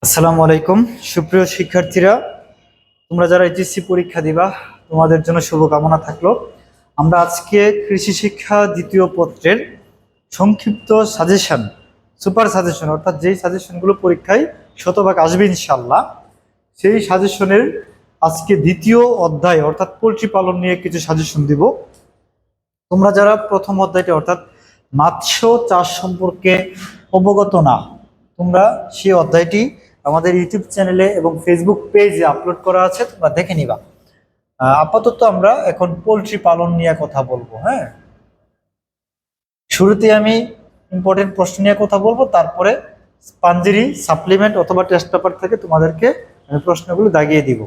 আসসালামু আলাইকুম সুপ্রিয় শিক্ষার্থীরা, তোমরা যারা এইচএসসি পরীক্ষা দিবা তোমাদের জন্য শুভকামনা থাকলো। আমরা আজকে কৃষি শিক্ষা দ্বিতীয় পত্রের সংক্ষিপ্ত সাজেশন, সুপার সাজেশন অর্থাৎ যেই সাজেশনগুলো পরীক্ষায় শতভাগ আসবে ইনশাল্লাহ, সেই সাজেশনের আজকে দ্বিতীয় অধ্যায় অর্থাৎ পোল্ট্রি পালন নিয়ে কিছু সাজেশন দিব। তোমরা যারা প্রথম অধ্যায়টি অর্থাৎ মৎস্য চাষ সম্পর্কে অবগত না, তোমরা সেই অধ্যায়টি আমাদের ইউটিউব চ্যানেলে এবং ফেসবুক পেজে আপলোড করা আছে, তোমরা দেখে নিবা। আপাতত আমরা এখন পোল্ট্রি পালন নিয়ে কথা বলবো। হ্যাঁ, শুরুতে আমি ইম্পর্টেন্ট প্রশ্ন নিয়ে কথা বলবো, তারপরে পাঞ্জেরি সাপ্লিমেন্ট অথবা টেস্ট পেপার থেকে তোমাদেরকে আমি প্রশ্নগুলো দাগিয়ে দিব।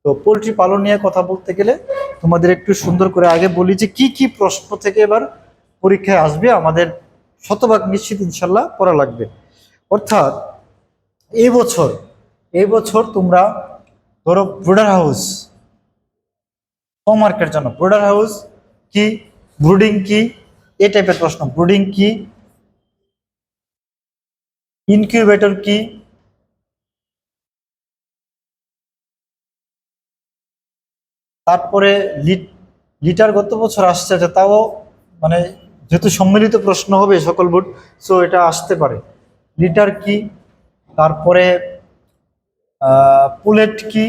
তো পোল্ট্রি পালন নিয়ে কথা বলতে গেলে তোমাদের একটু সুন্দর করে আগে বলি যে কি কি প্রশ্ন থেকে এবার পরীক্ষায় আসবে, আমাদের শতভাগ নিশ্চিত ইনশাল্লাহ পড়া লাগবে। অর্থাৎ এই বছর তোমরা ধরো ব্রুডার হাউস, হোমওয়ার্কের জন্য ব্রুডার হাউস কি, ব্রুডিং কি, এই টাইপের প্রশ্ন। ব্রুডিং কি, ইনকিউবেটর কি, তারপরে লিটার গত বছর আসছে, তাও মানে যেহেতু সম্মিলিত প্রশ্ন হবে সকল বোর্ড, সো এটা আসতে পারে। লিটার কি, তারপরে পুলেট কি,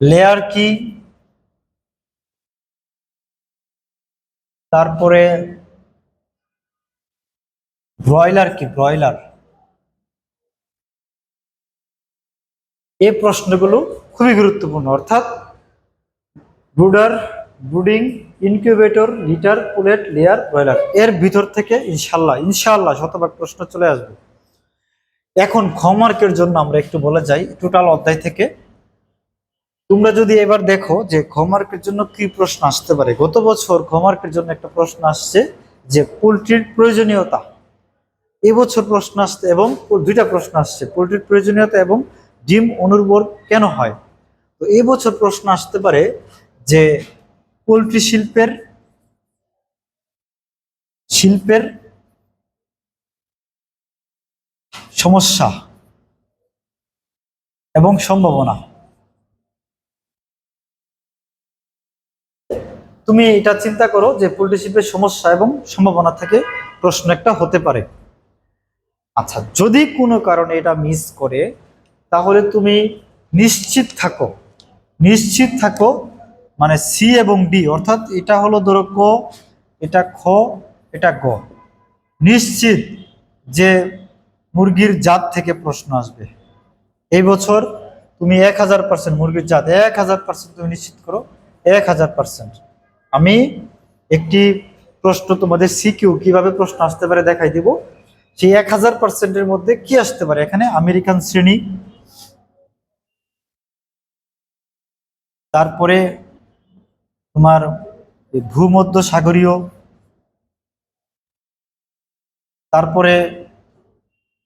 লেয়ার কি, তারপরে ব্রয়লার কি, ব্রয়লার। এই প্রশ্নগুলো খুবই গুরুত্বপূর্ণ। অর্থাৎ brooder, brooding, incubator, litre, pollute, layer, broiler, এর ভিতর থেকে ইনশাল্লাহ শতভাগ প্রশ্ন চলে আসবে। এখন হোমওয়ার্কের জন্য আমরা একটু বলে যাই টোটাল অধ্যায় থেকে। তোমরা যদি এবার দেখো যে হোমওয়ার্কের জন্য কি প্রশ্ন আসতে পারে। গত বছর হোমওয়ার্কের জন্য একটা প্রশ্ন আসছে যে পোলট্রির প্রয়োজনীয়তা। এবছর প্রশ্ন আসছে এবং দুইটা প্রশ্ন আসছে, পোলট্রির প্রয়োজনীয়তা এবং ডিম অনুর্বর কেন হয়। তো এই বছর প্রশ্ন আসতে পারে যে পোলট্রি শিল্পের সমস্যা এবং সম্ভাবনা। তুমি এটা চিন্তা করো যে পোলট্রি শিল্পের সমস্যা এবং সম্ভাবনা থেকে প্রশ্ন একটা হতে পারে। আচ্ছা, যদি কোনো কারণে এটা মিস করে তাহলে তুমি নিশ্চিত থাকো মানে সি এবং ডি, অর্থাৎ এটা হলো ধরো ক, এটা খ, এটা গ, নিশ্চিত যে মুরগির জাত থেকে প্রশ্ন আসবে। এই বছর তুমি 1000% মুরগির জাত 1000% তুমি নিশ্চিত করো, 1000%। আমি একটি প্রশ্ন তোমাদের সিকিউ কিভাবে প্রশ্ন আসতে পারে দেখাই দিব। সেই 1000%-এর মধ্যে কি আসতে পারে, এখানে আমেরিকান শ্রেণী, তারপরে তোমার ভূমধ্য সাগরীয়, তারপরে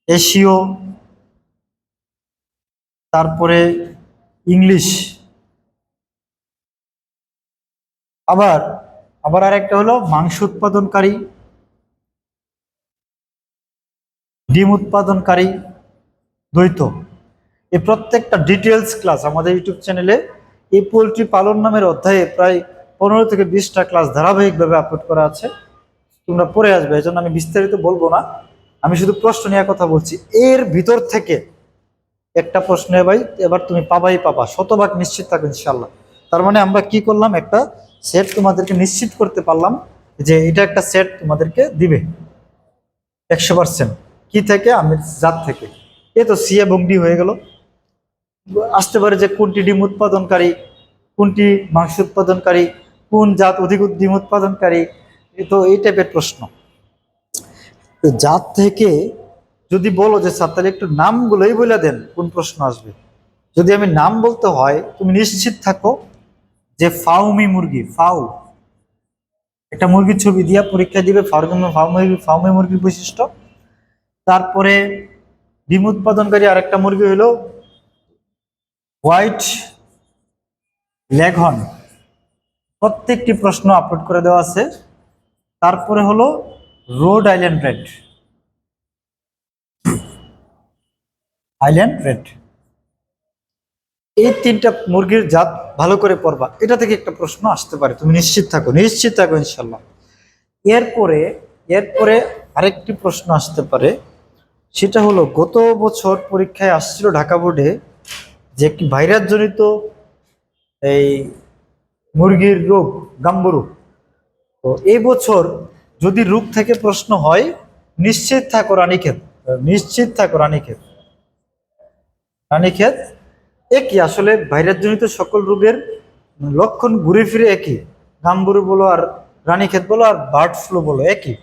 এশীয়, তারপরে ইংলিশ, আবার আবার আরেকটা হলো মাংস উৎপাদনকারী, ডিম উৎপাদনকারী, দ্বৈত। এই প্রত্যেকটা ডিটেলস ক্লাস আমাদের ইউটিউব চ্যানেলে এই পোলট্রি পালন নামের অধ্যায়ে প্রায় 15 থেকে 20টা ক্লাস ধারাবাহিকভাবে আপলোড করা আছে, তোমরা পড়ে আসবে। এই জন্য আমি বিস্তারিত বলবো না, আমি শুধু প্রশ্ন নিয়ে কথা বলছি। এর ভিতর থেকে একটা প্রশ্ন এবার তুমি পাবা, শতভাগ নিশ্চিত থাকো ইনশাল্লাহ। তার মানে আমরা কি করলাম, একটা সেট তোমাদেরকে নিশ্চিত করতে পারলাম যে এটা একটা সেট তোমাদেরকে দিবে 100%। কি থেকে, আমি জাত থেকে। এ তো সি এবং ডি হয়ে গেল। আসতে পারে যে কোনটি ডিম উৎপাদনকারী, কোনটি মাংস উৎপাদনকারী, কোন জাত অধিক ডিম উৎপাদনকারী, তো এই টাইপের প্রশ্ন। জাত থেকে যদি বলো যে স্যার তাহলে একটু নামগুলোই বলে দেন কোন প্রশ্ন আসবে, যদি আমি নাম বলতে হয় তুমি নিশ্চিত থাকো যে ফাউমি মুরগি, একটা মুরগির ছবি দিয়া পরীক্ষা দিবে, ফাউমি মুরগির বৈশিষ্ট্য। তারপরে ডিম উৎপাদনকারী আরেকটা মুরগি হলো হোয়াইট লেঘন, প্রত্যেকটি প্রশ্ন আপলোড করে দেওয়া আছে। তারপরে হলো road island red, highland red. এই তিনটা মুরগির জাত ভালো করে পড়বা, এটা থেকে একটা প্রশ্ন আসতে পারে, তুমি নিশ্চিত থাকো, নিশ্চিত থাকো ইনশাল্লাহ। এরপরে এরপরে আরেকটি প্রশ্ন আসতে পারে, সেটা হলো গত বছর পরীক্ষায় আসছিল ঢাকা বোর্ডে যে একটি ভাইরাস জনিত এই মুরগির রোগ, গাম্বুরু। তো এই বছর যদি রোগ থেকে প্রশ্ন হয়, নিশ্চিত থাকো রানীক্ষেত, নিশ্চিত থাকো রানীক্ষেত। রানীক্ষেত একই, আসলে ভাইরাস জনিত সকল রোগের লক্ষণ ঘুরে ফিরে একই। গাম্বুরু বলো আর রানীক্ষেত বলো আর বার্ড ফ্লু বলো একই।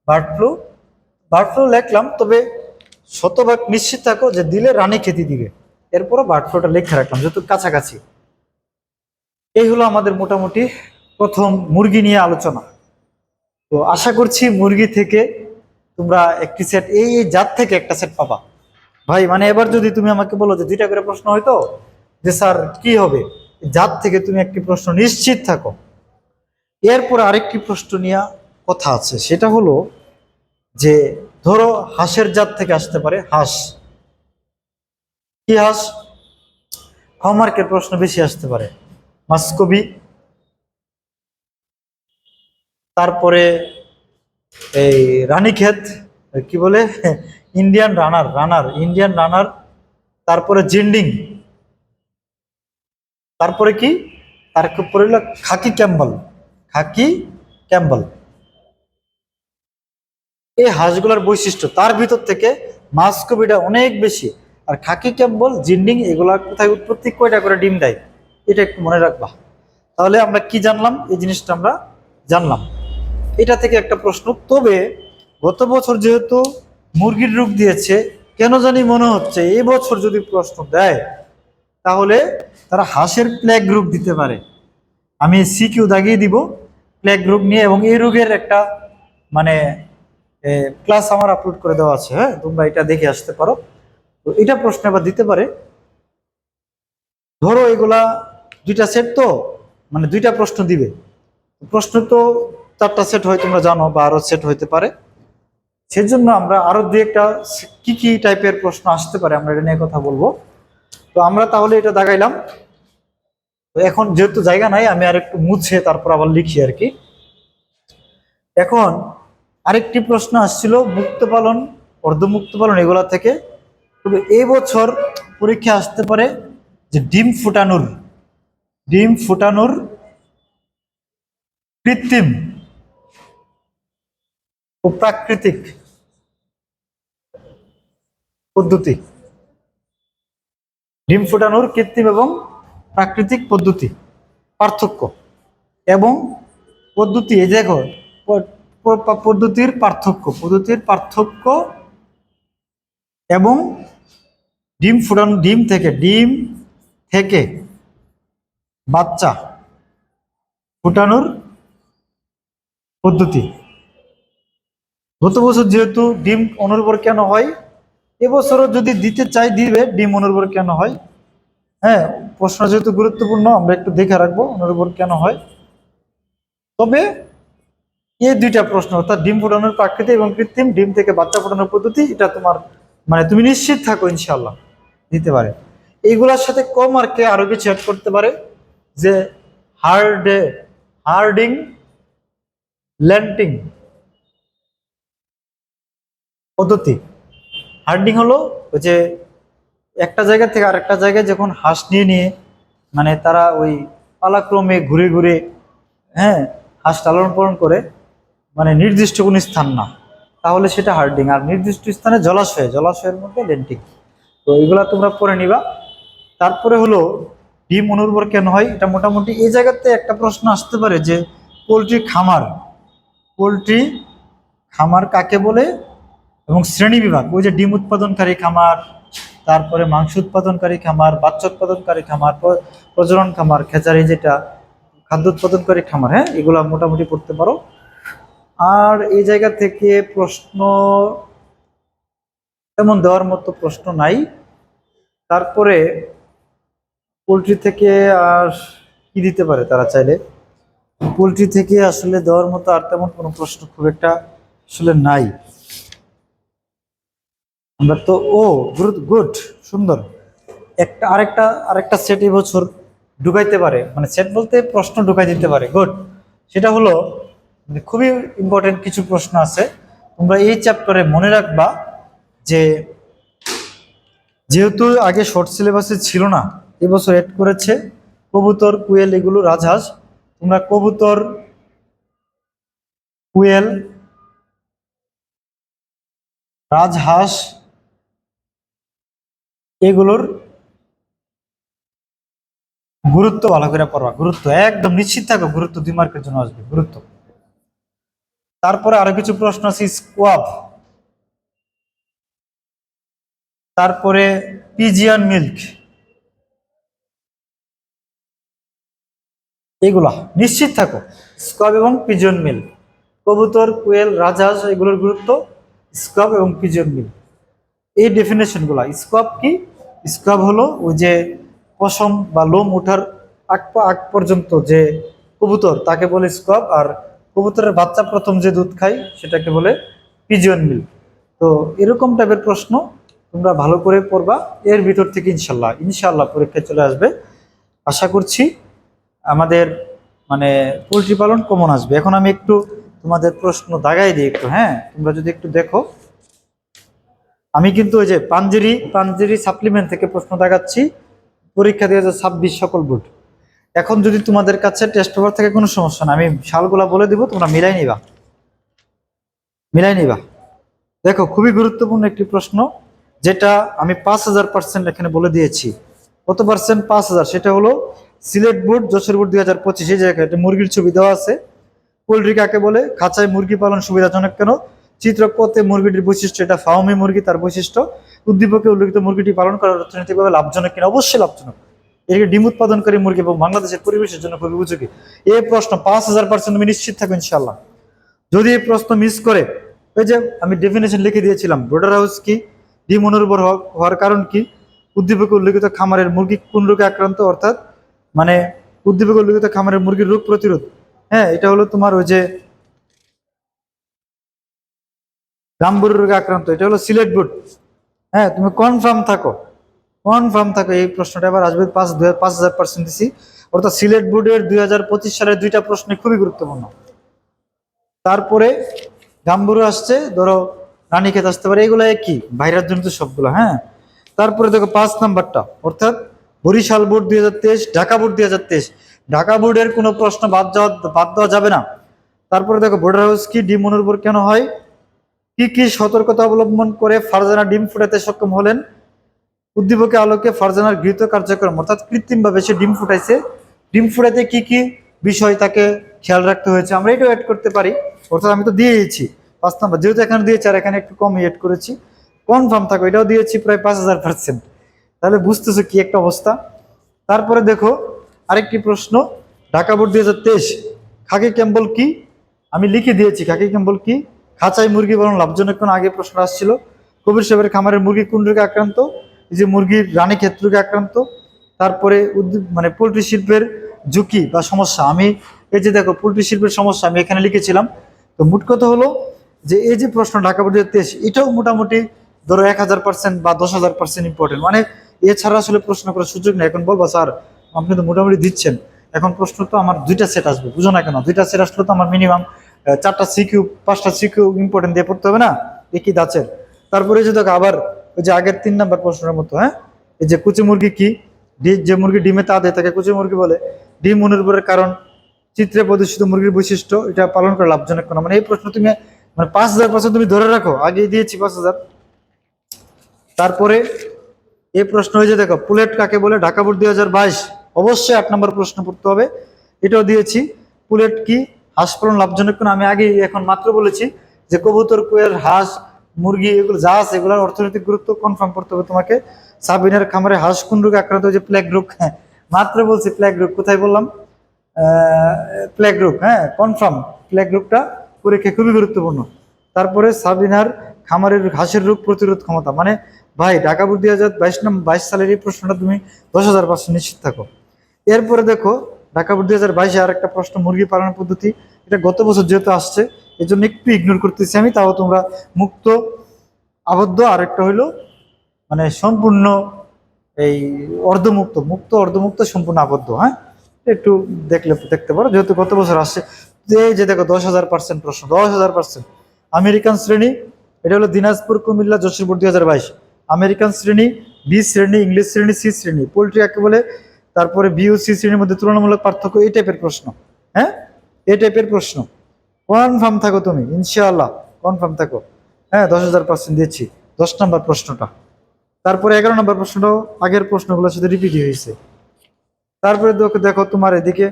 বার্ড ফ্লু, বার্ড ফ্লু লিখলাম, তবে শতভাগ নিশ্চিত থাকো যে দিলে রানীক্ষেতই দিবে। এরপরও বার্ড ফ্লুটা লিখে রাখলাম যেহেতু কাছাকাছি। এই হলো আমাদের মোটামুটি প্রথম মুরগি নিয়ে আলোচনা। তো আশা করছি মুরগি থেকে তোমরা একটি সেট, এই এই জাত থেকে একটা সেট পাবা। ভাই মানে এবার যদি তুমি আমাকে বলো যে দুইটা করে প্রশ্ন হয়তো, যে স্যার কি হবে, জাত থেকে তুমি একটি প্রশ্ন নিশ্চিত থাকো। এরপর আরেকটি প্রশ্ন নিয়ে কথা আছে, সেটা হলো যে ধরো হাঁসের জাত থেকে আসতে পারে। হাঁস, কি হাঁস? হলমার্কের প্রশ্ন বেশি আসতে পারে। মাস্কবি, তারপরে এই রানীক্ষেত, কি বলে, ইন্ডিয়ান রানার, ইন্ডিয়ান রানার, তারপরে জিন্ডিং, তারপরে কি, তারপরে হলো খাকি ক্যাম্বল, খাকি ক্যাম্বল। এই হাঁসগুলোর বৈশিষ্ট্য, তার ভিতর থেকে মাস্কবিটা অনেক বেশি। আর খাকি ক্যাম্বল, জিন্ডিং, এগুলা কোথায় উৎপত্তি, কয়টা করে ডিম দেয়, এটা একটু মনে রাখবা। তাহলে আমরা কি জানলাম, এই জিনিসটা আমরা জানলাম। এটা থেকে একটা প্রশ্ন। তবে গত বছর যেহেতু মুরগির রোগ দিয়েছে, কেন জানি মনে হচ্ছে এই বছর যদি প্রশ্ন দেয় তাহলে তারা হাঁসের প্লেগ রোগ দিতে পারে। আমি সিকিউ দাগিয়ে দিব প্লেগ রোগ নিয়ে, এবং এই রোগের একটা মানে ক্লাস আমার আপলোড করে দেওয়া আছে, হ্যাঁ, তোমরা এটা দেখে আসতে পারো। তো এটা প্রশ্ন আবার দিতে পারে। ধরো এগুলা দুইটা সেট, তো মানে দুইটা প্রশ্ন দিবে। প্রশ্ন তো চারটা সেট হয় তোমরা জানো, বা আরো সেট হইতে পারে। সেজন্য আমরা আরো দুই একটা কি কি টাইপের প্রশ্ন আসতে পারে আমরা এটা নিয়ে কথা বলবো। তো আমরা তাহলে এটা দাগাইলাম। তো এখন যেহেতু জায়গা নাই, আমি আর একটু মুছে তারপর আবার লিখি আর কি। এখন আরেকটি প্রশ্ন আসছিল মুক্ত পালন, অর্ধমুক্ত পালন, এগুলা থেকে। তবে এই বছর পরীক্ষা আসতে পারে যে ডিম ফুটানোর কৃত্রিম ও প্রাকৃতিক পদ্ধতি। ডিম ফুটানোর কৃত্রিম এবং প্রাকৃতিক পদ্ধতি, পার্থক্য এবং পদ্ধতি, এই দেখো পদ্ধতির পার্থক্য এবং ডিম থেকে বাচ্চা ফুটানোর পদ্ধতি। গত বছর যেহেতু ডিম অনুর্বর কেন হয়, এবছরও যদি দিতে চাই দিবে ডিম অনুর্বর কেন হয়। হ্যাঁ, প্রশ্ন যেহেতু গুরুত্বপূর্ণ, আমরা একটু দেখে রাখবো অনুর্বর কেন হয়। তবে এই দুইটা প্রশ্ন, অর্থাৎ ডিম ফোটানোর প্রাকৃতিক এবং কৃত্রিম, ডিম থেকে বাচ্চা ফোটানোর পদ্ধতি, এটা তোমার মানে তুমি নিশ্চিত থাকো ইনশাল্লাহ দিতে পারে। এইগুলোর সাথে কম আর কে আরো কিছু অ্যাড করতে পারে, যে হার্ডিং ল্যান্টিং পদ্ধতি। হার্ডিং হলো ওই যে একটা জায়গা থেকে আরেকটা জায়গায় যখন হাঁস নিয়ে নিয়ে মানে তারা ওই পালাক্রমে ঘুরে ঘুরে, হ্যাঁ, হাঁস লালন পালন করে, মানে নির্দিষ্ট কোনো স্থান না, তাহলে সেটা হার্ডিং। আর নির্দিষ্ট স্থানে জলাশয়ের মধ্যে লেন্টিং। তো এগুলা তোমরা পড়ে নিবা। তারপরে হলো ডিম অনুর্বর কেন হয়, এটা মোটামুটি এই জায়গাতে একটা প্রশ্ন আসতে পারে যে পোলট্রি খামার, পোলট্রি খামার কাকে বলে, এবং শ্রেণী বিভাগ, ওই যে ডিম উৎপাদনকারী খামার, তারপরে মাংস উৎপাদনকারী খামার, বাচ্চা উৎপাদনকারী খামার, প্রজনন খামার, খেচারি যেটা খাদ্য উৎপাদনকারী খামার, হ্যাঁ, এগুলা মোটামুটি পড়তে পারো। আর এই জায়গা থেকে প্রশ্ন তেমন দেওয়ার মতো প্রশ্ন নাই। তারপরে পোলট্রি থেকে আর কি দিতে পারে তারা চাইলে, পোলট্রি থেকে আসলে দেওয়ার মতো আর তেমন কোনো প্রশ্ন খুব একটা আসলে নাই। আমরা তো ও গুড গুড, সুন্দর। একটা আরেকটা আরেকটা সেট এই বছর ঢুকাইতে পারে, মানে সেট বলতে প্রশ্ন ঢুকাই দিতে পারে, গুড। সেটা হলো মানে খুবই ইম্পর্টেন্ট কিছু প্রশ্ন আছে, তোমরা এই চ্যাপ্টারে মনে রাখবা যে যেহেতু আগে শর্ট সিলেবাসে ছিল না, এবছর এড করেছে কবুতর, কুয়েল, এগুলো রাজহাঁস। তোমরা কবুতর, কুয়েল, রাজহাঁস এগুলোর গুরুত্ব ভালো করে পড়বা, গুরুত্ব একদম নিশ্চিত থাকো, গুরুত্ব 2 মার্কের জন্য আসবে, গুরুত্ব। তারপরে আরো কিছু প্রশ্ন আছে, স্কোয়াব, তারপরে পিজিয়ান মিল্ক, এগুলা নিশ্চিত থাকো। স্কোয়াব এবং পিজিয়ন মিল্ক, কবুতর, কুয়েল, রাজহাঁস এগুলোর গুরুত্ব, স্কোয়াব এবং পিজিয়ন মিল্ক। এই ডেফিনেশন গুলা, স্কোয়াব কি? স্কোয়াব হলো ওই যে পশম বা লোম ওঠার আগ পর্যন্ত যে কবুতর, তাকে বলে স্কোয়াব। আর কবুতরের বাচ্চা প্রথম যে দুধ খায় সেটাকে বলে পিজিয়ন মিল্ক। তো এরকম টাইপের প্রশ্ন তোমরা ভালো করে পড়বা, এর ভিতর থেকে ইনশাল্লাহ ইনশাল্লাহ পরীক্ষায় চলে আসবে আশা করছি। আমাদের মানে পোলট্রি পালন কমন আসবে। এখন আমি একটু তোমাদের প্রশ্ন দাগাই দিই একটু, হ্যাঁ, তোমরা যদি একটু দেখো। আমি কিন্তু ওই যে পাঞ্জেরি পাঞ্জেরি সাপ্লিমেন্ট থেকে প্রশ্ন দেখাচ্ছি, পরীক্ষা 2026 সকল বোর্ড। এখন যদি তোমাদের কাছে টেস্ট পেপার থেকে কোনো সমস্যা না, আমি সালগুলা বলে দিব, তোমরা মিলাই নিবা, মিলাই নিবা। দেখো, খুবই গুরুত্বপূর্ণ একটি প্রশ্ন, যেটা আমি 5000% এখানে বলে দিয়েছি। কত পার্সেন্ট? 5000। সেটা হলো সিলেট বোর্ড, যশোর বোর্ড 2025, এই জায়গায় একটা মুরগির ছবি দেওয়া আছে। পোলট্রি কাকে বলে? খাঁচায় মুরগি পালন সুবিধাজনক কেন? চিত্রকতে মুরগিটির বৈশিষ্ট্য, এটা ফার্মি মুরগি, তার বৈশিষ্ট্য। উদ্দীপকে উল্লেখিত মুরগিটি পালন করার অর্থনৈতিকভাবে লাভজনক কিনা? অবশ্যই লাভজনক। এর ডিম উৎপাদনকারী মুরগি এবং বাংলাদেশের পরিবেশের জন্য খুবই উপযোগী। এই প্রশ্ন 5000% তুমি নিশ্চিত থাকো ইনশাল্লাহ। যদি এই প্রশ্ন মিস করে, ওই যে আমি ডেফিনেশন লিখে দিয়েছিলাম, ব্রোডার হাউস কি, ডিম অনুর্বর হওয়ার কারণ কি, উদ্দীপকে উল্লেখিত খামারের মুরগি কোন রোগে আক্রান্ত, অর্থাৎ মানে উদ্দীপকে উল্লেখিত খামারের মুরগির রোগ প্রতিরোধ, হ্যাঁ, এটা হলো তোমার ওই যে গাম্বুর রোগে আক্রান্ত, এটা হলো সিলেট বোর্ড। হ্যাঁ, তুমি কনফার্ম থাকো, কনফার্ম থাকো, এই প্রশ্নটা এবার আসবে 5000% দিছি। অর্থাৎ সিলেট বোর্ডের 2025 সালের 2টা প্রশ্ন খুবই গুরুত্বপূর্ণ। তারপরে গাম্বুরু আসছে, ধরো রানীক্ষেত আসতে পারে, এগুলো কি বাইরের জন্য তো সবগুলো, হ্যাঁ। তারপরে দেখো 5 নাম্বারটা, অর্থাৎ বরিশাল বোর্ড 2023, ঢাকা বোর্ড 2023, ঢাকা বোর্ডের কোনো প্রশ্ন বাদ দেওয়া যাবে না। তারপরে দেখো বোর্ডার হাউস কি, ডিম অনুর্বর কেন হয়, কি কি সতর্কতা অবলম্বন করে ফারজানা ডিম ফুটাতে সক্ষম হলেন, উদ্দীপকের আলোকে ফারজানার গৃহীত কার্যক্রম, অর্থাৎ কৃত্রিমভাবে সে ডিম ফুটাইছে, ডিম ফুটাইতে কি কি বিষয় তাকে খেয়াল রাখতে হয়েছে, আমরা এটাও অ্যাড করতে পারি। অর্থাৎ আমি তো দিয়েছি 5 নাম্বার, যেহেতু এখানে দিয়েছি আর এখানে একটু কম এড করেছি। কনফার্ম থাকো, এটাও দিয়েছি প্রায় 5000%। তাহলে বুঝতেছো কি একটা অবস্থা। তারপরে দেখো আরেকটি প্রশ্ন, ঢাকা বোর্ড 2023, খাকি ক্যাম্বল কি, আমি লিখে দিয়েছি খাকি ক্যাম্বল কি। খাঁচাই মুরগি পালন লাভজনক কোন, আগে প্রশ্ন আসছিল। কবির সাহেবের খামারের মুরগি কোন রোগে আক্রান্ত, এই যে মুরগির রানীক্ষেত রোগে আক্রান্ত। তারপরে মানে পোলট্রি শিল্পের ঝুঁকি বা সমস্যা, আমি এই যে দেখো পোলট্রি শিল্পের সমস্যা আমি এখানে লিখেছিলাম। তো মোট কথা হলো যে এই যে প্রশ্ন ঢাকা বোর্ড 2023, এটাও মোটামুটি ধরো 1000% বা 10,000% ইম্পর্টেন্ট, মানে এছাড়া আসলে প্রশ্ন করার সুযোগ নেই। এখন বলবো স্যার আপনি তো মোটামুটি দিচ্ছেন, এখন প্রশ্ন তো আমার 2টা সেট আসবে, বুঝো না কেন? 2টা সেট আসলে তো আমার মিনিমাম 4টা সিকিউ 5টা সিকিউ ইম্পর্টেন্ট দিয়ে পড়তে হবে না, একই দাঁচের। তারপরে যে দেখো আবার ওই যে আগের 3 নাম্বার প্রশ্নের মতো, হ্যাঁ, এই যে কুচি মুরগি কি, যে মুরগি ডিমে তা দেয় তাকে কুচি মুরগি বলে, ডিম অনুর্বরের কারণ, চিত্রে প্রদর্শিত মুরগির বৈশিষ্ট্য, এটা পালন করা লাভজনক কেন, মানে এই প্রশ্ন তুমি মানে 5000% তুমি ধরে রাখো, আগে দিয়েছি 5000। তারপরে এই প্রশ্ন হয়েছে, দেখো পুলেট কাকে বলে, ঢাকা বোর্ড 2022, অবশ্যই 8 নাম্বার প্রশ্ন পড়তে হবে, এটাও দিয়েছি। পুলেট কি, হাঁস পালন লাভজনক কেন, আমি আগে এখন মাত্র বলেছি যে কবুতর, কোয়েল, হাঁস, মুরগি এগুলো যা আছে এগুলোর অর্থনৈতিক গুরুত্ব কনফার্ম করতে হবে তোমাকে। সাবিনার খামারে হাঁস কোন রোগে আক্রান্ত হয়েছে, প্লেগ রোগ, হ্যাঁ মাত্র বলছি প্লেগ রোগ, কোথায় বললাম? প্লেগ রোগ, হ্যাঁ কনফার্ম, প্লেগ রোগটা পরীক্ষা খুবই গুরুত্বপূর্ণ। তারপরে সাবিনার খামারের হাঁসের রোগ প্রতিরোধ ক্ষমতা, মানে ভাই ঢাকা বোর্ড 2022 সালের এই প্রশ্নটা তুমি 10,000% নিশ্চিত থাকো। এরপরে দেখো ঢাকা বোর্ড 2022 আর একটা প্রশ্ন, মুরগি পালনের পদ্ধতি, এটা গত বছর যেহেতু আসছে এই জন্য একটু ইগনোর করতেছি আমি, তাও তোমরা মুক্ত আবদ্ধ, আর একটা হইলো মানে সম্পূর্ণ এই অর্ধমুক্ত, মুক্ত অর্ধমুক্ত সম্পূর্ণ আবদ্ধ। হ্যাঁ, একটু দেখতে পারো, যেহেতু গত বছর আসছে। যে দেখো 10,000% প্রশ্ন, 10,000%। আমেরিকান শ্রেণী, এটা হলো দিনাজপুর কুমিল্লা যশোরপুর 2022। আমেরিকান শ্রেণী, বি শ্রেণী, ইংলিশ শ্রেণী, সি শ্রেণী, পোল্ট্রি কাকে বলে, তারপরে বি ও সি শ্রেণীর মধ্যে তুলনামূলক পার্থক্য, এই টাইপের প্রশ্ন। হ্যাঁ, এই টাইপের প্রশ্ন। কনফার্ম থাকো তুমি, ইনশাআল্লাহ কনফার্ম থাকো। হ্যাঁ, 10,000% দিচ্ছি 10 নম্বর প্রশ্নটা। তারপরে 11 নম্বর প্রশ্নটাও আগের প্রশ্নগুলোর সাথে রিপিট হয়েছে। তারপরে দেখো তোমার এদিকে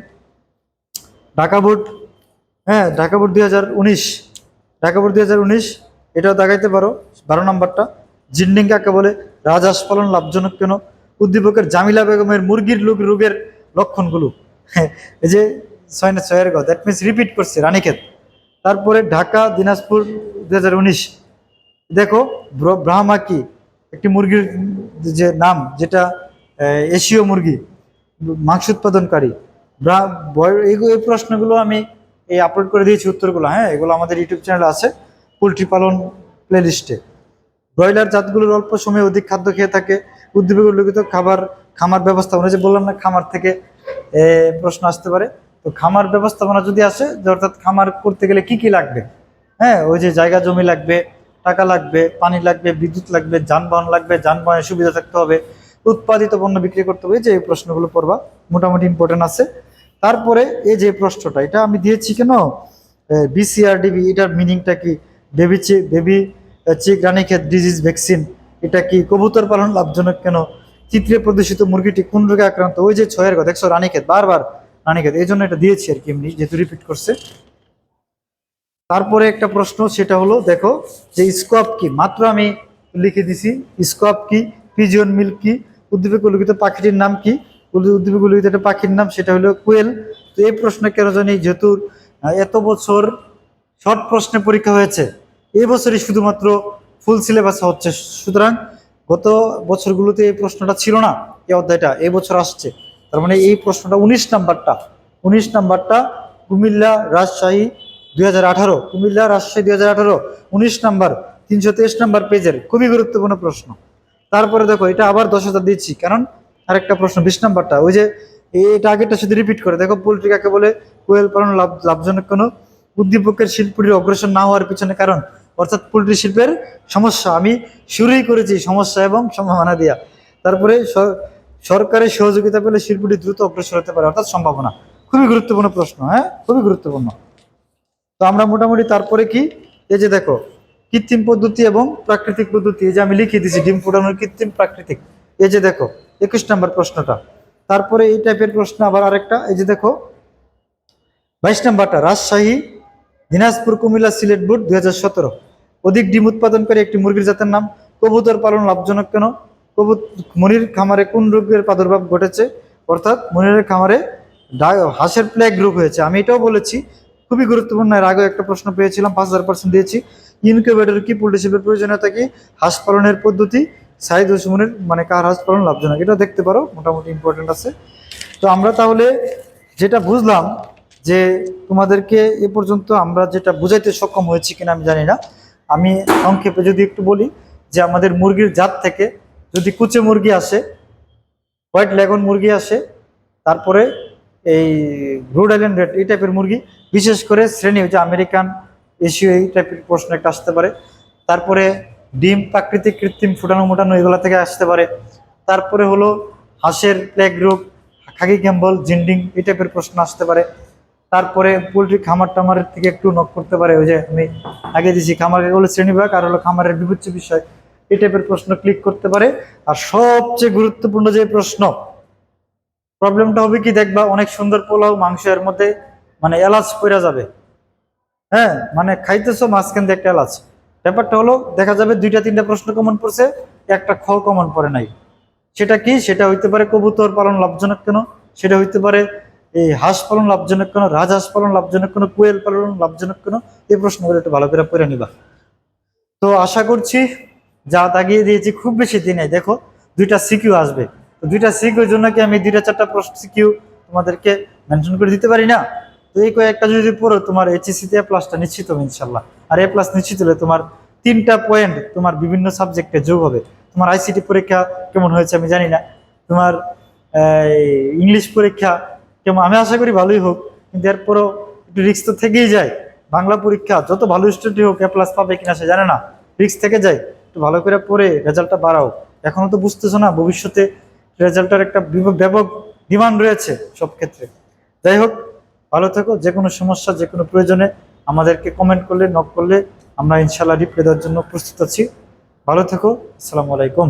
ঢাকা বোর্ড। হ্যাঁ, ঢাকা বোর্ড 2019, ঢাকা বোর্ড 2019, এটাও দেখাইতে পারো। 12 নম্বরটা, জিন্ডিং কাকে বলে, রাজহাঁস পালন লাভজনক কেন, উদ্দীপকের জামিলা বেগমের মুরগির রোগের লক্ষণগুলো। হ্যাঁ, এই যে 6-6 দ্যাট মিনস রিপিট করছে রানীক্ষেত। তারপরে ঢাকা দিনাজপুর 2019, দেখো ব্রাহ্মা কি, একটি মুরগির যে নাম, যেটা এশীয় মুরগি, মাংস উৎপাদনকারী। এই প্রশ্নগুলো আমি এই আপলোড করে দিয়েছি উত্তরগুলো। হ্যাঁ, এগুলো আমাদের ইউটিউব চ্যানেলে আছে, পোলট্রি পালন প্লেলিস্টে। ব্রয়লার জাতগুলোর অল্প সময়ে অধিক খাদ্য খেয়ে থাকে, উদ্ভিদ উল্লেখিত খামার ব্যবস্থাপনা, যে বললাম না খামার থেকে প্রশ্ন আসতে পারে। তো খামার ব্যবস্থাপনা যদি আসে, অর্থাৎ খামার করতে গেলে কি কি লাগবে। হ্যাঁ, ওই যে জায়গা জমি লাগবে, টাকা লাগবে, পানি লাগবে, বিদ্যুৎ লাগবে, যানবাহন লাগবে, যানবাহনের সুবিধা থাকতে হবে, উৎপাদিত পণ্য বিক্রি করতে হবে। যে এই প্রশ্নগুলো পড়বা, মোটামুটি ইম্পর্টেন্ট আছে। তারপরে এই যে প্রশ্নটা, এটা আমি দিয়েছি কেন, বিসিআরডিবি, এটার মিনিংটা কি, বেবি চিক রানীক্ষেত ডিজিজ ভ্যাকসিন, এটা কি, কবুতর পালন লাভজনক কেন, চিত্রে প্রদর্শিত মুরগিটি কোন রোগে আক্রান্ত, ওই যে 6-এর কথা দেখছো, রানীক্ষেত, বারবার রানীক্ষেত, এই জন্য এটা দিয়েছি আর কি, এমনি যেহেতু রিপিট করছে। তারপরে একটা প্রশ্ন, সেটা হলো দেখো যে স্কোয়াপ কি, মাত্র আমি লিখে দিছি স্কোয়াপ কি, পিজিয়ন মিল্ক কি, উদ্দীপক উল্লিখিত পাখিটির নাম কি, উদ্দীপক উল্লিখিত একটা পাখির নাম, সেটা হলো কোয়েল। তো এই প্রশ্ন কেন জানি, যেহেতু এত বছর শর্ট প্রশ্নে পরীক্ষা হয়েছে, এই বছরই শুধুমাত্র ফুল সিলেবাসে হচ্ছে, সুতরাং গত বছরগুলোতে এই প্রশ্নটা ছিল না, এই অধ্যায়টা এই বছর আসছে। তার মানে এই প্রশ্নটা 19 নাম্বারটা, 19 নাম্বারটা কুমিল্লা রাজশাহী 2018, কুমিল্লা রাজশাহী 2018, 19 নাম্বার, 323 নাম্বার পেজের, খুবই গুরুত্বপূর্ণ প্রশ্ন। তারপরে দেখো এটা আবার 10,000 দিচ্ছি, কারণ আরেকটা প্রশ্ন 20 নাম্বারটা, ওই যে এটা আগেরটা শুধু রিপিট করে দেখো, পোল্ট্রি কাকে বলে, কোয়েল পালন লাভজনক কেন, উদ্দীপকের শিল্পটির অগ্রসর না হওয়ার পিছনে কারণ, অর্থাৎ পোল্ট্রি শিল্পের সমস্যা। আমি শুরুই করেছি সমস্যা এবং সম্ভাবনা দিয়া। তারপরে সরকারের সহযোগিতা পেলে শিল্পটি দ্রুত অগ্রসর হতে পারে, অর্থাৎ সম্ভাবনা। খুবই গুরুত্বপূর্ণ প্রশ্ন, হ্যাঁ, খুবই গুরুত্বপূর্ণ। তো আমরা মোটামুটি তারপরে কি, এই যে দেখো কৃত্রিম পদ্ধতি এবং প্রাকৃতিক পদ্ধতি, এই যে আমি লিখে দিয়েছি ডিম ফোটানোর কৃত্রিম প্রাকৃতিক, এই যে দেখো 21 নাম্বার প্রশ্নটা। তারপরে এই টাইপের প্রশ্ন আবার আরেকটা, এই যে দেখো 22 নাম্বারটা, রাজশাহী দিনাজপুর কুমিল্লা সিলেট বোর্ড 2017, অধিক ডিম উৎপাদনকারী একটি মুরগির জাতের নাম, কবুতর পালন লাভজনক কেন, মনির খামারে কোন রোগের প্রাদুর্ভাব ঘটেছে, অর্থাৎ মনিরের খামারে হাঁসের প্লেগ রোগ হয়েছে। আমি এটাও বলেছি, খুবই গুরুত্বপূর্ণ। এর আগে একটা প্রশ্ন পেয়েছিলাম, 5,000% দিয়েছি। ইনকিউবেটর কি, পোল্ট্রি শিল্পের প্রয়োজনীয়তা কি, হাঁস পালনের পদ্ধতি, সাইদ ওসমানের মানে কার হাঁস পালন লাভজনক, এটা দেখতে পারো, মোটামুটি ইম্পর্টেন্ট আছে। তো আমরা তাহলে যেটা বুঝলাম, যে তোমাদেরকে এ পর্যন্ত আমরা যেটা বুঝাইতে সক্ষম হয়েছি কিনা আমি জানি না। আমি সংক্ষেপে যদি একটু বলি, যে আমাদের মুরগির জাত থেকে যদি কুচে মুরগি আসে, হোয়াইট লেগন মুরগি আসে, তারপরে এই রোড আইল্যান্ড রেড, এই টাইপের মুরগি, বিশেষ করে শ্রেণী যে আমেরিকান, এশীয়, এই টাইপের প্রশ্ন একটা আসতে পারে। তারপরে ডিম প্রাকৃতিক, কৃত্রিম, ফুটানো মোটানো, এগুলো থেকে আসতে পারে। তারপরে হলো হাঁসের প্লেগ রোগ, খাকি ক্যাম্বল, জিন্ডিং, এই টাইপের প্রশ্ন আসতে পারে। তারপরে পোলট্রি খামার টামারের থেকে একটু নক করতে পারে, ওই যে আমি আগে দিয়েছি খামার হলো শ্রেণীবিভাগ, আর হলো খামারের বিবেচ্য বিষয়, এই টাইপের প্রশ্ন ক্লিক করতে পারে। আর সবচেয়ে গুরুত্বপূর্ণ যে প্রশ্ন, প্রবলেমটা হবে কি, দেখবা অনেক সুন্দর পোলাও মাংস, এর মধ্যে মানে এলাচ পড়া যাবে। হ্যাঁ, মানে খাইতেছো মাঝখান দিয়ে একটা এলাচ, ব্যাপারটা হলো দেখা যাবে 2-3টা প্রশ্ন কমন পড়ছে, একটা খ কমন পড়ে নাই। সেটা কি, সেটা হইতে পারে কবুতর পালন লাভজনক কেন, সেটা হইতে পারে এই হাঁস পালন লাভজনক কেন, রাজহাঁস পালন লাভজনক কেন, কোয়েল পালন লাভজনক কেন। এই প্রশ্নগুলো একটু ভালো করে পড়ে নিবা। তো আশা করছি যা দাগিয়ে দিয়েছি, খুব বেশি দিনে দেখো 2টা সিকিউ আসবে। তো 2টা সিকিউর জন্য কি আমি 2-4টা প্রশ্ন সিকিউ তোমাদেরকে মেনশন করে দিতে পারি না? তো এই কয়েকটা যদি পড়ো, তোমার এইচএসসি তে প্লাসটা নিশ্চিত হবে ইনশাল্লাহ। আর এ প্লাস নিশ্চিত হলে তোমার 3টা পয়েন্ট তোমার বিভিন্ন সাবজেক্টে যোগ হবে। তোমার আইসিটি পরীক্ষা কেমন হয়েছে আমি জানি না, তোমার ইংলিশ পরীক্ষা কেমন, আমি আশা করি ভালোই হোক, কিন্তু এরপরও একটু রিস্ক তো থেকেই যায়। বাংলা পরীক্ষা যত ভালো স্টুডেন্ট হোক A+ পাবে কিনা সে জানে না, রিস্ক থেকে যায়। একটু ভালো করে পড়ে রেজাল্টটা বাড়াও। এখনো তো বুঝতেছো না, ভবিষ্যতে রেজাল্টের একটা ব্যাপক ডিমান্ড রয়েছে সব ক্ষেত্রে। যাই হোক, ভালো থেকো। যে কোনো সমস্যা, যে কোনো প্রয়োজনে আমাদেরকে কমেন্ট করলে, নক করলে আমরা ইনশাল্লাহ রিপ্লাই দেওয়ার জন্য প্রস্তুত আছি। ভালো থেকো। আসসালামু আলাইকুম।